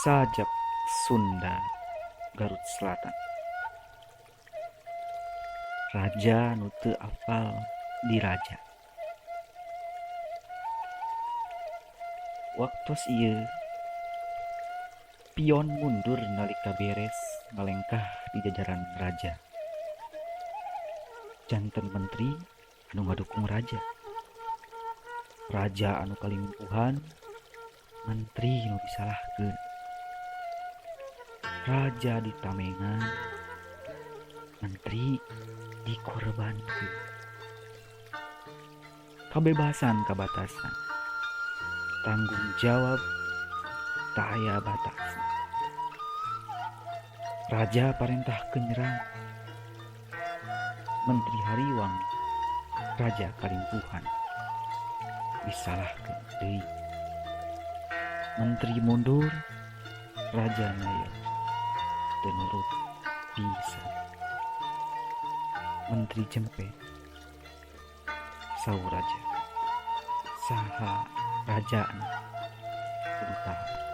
Sajak Sunda, Garut Selatan. Raja nu teu apal diraja. Waktos ieu pion mundur nalika beres ngalengkah di jajaran raja. Janten menteri anu ngadukung raja. Raja anu kalimpuhan, menteri nu disalahkeun. Raja ditamengan, menteri dikorbankeun. Kabebasan kabatasan, tanggung jawab tak aya batasan. Raja parentahkeun nyerang, menteri hariwang, raja kalimpuhan, disalahkeun deui. Menteri mundur, raja ngaya teu nurut pisan. Menteri jempet, saur raja, saha rajana kudu tahu.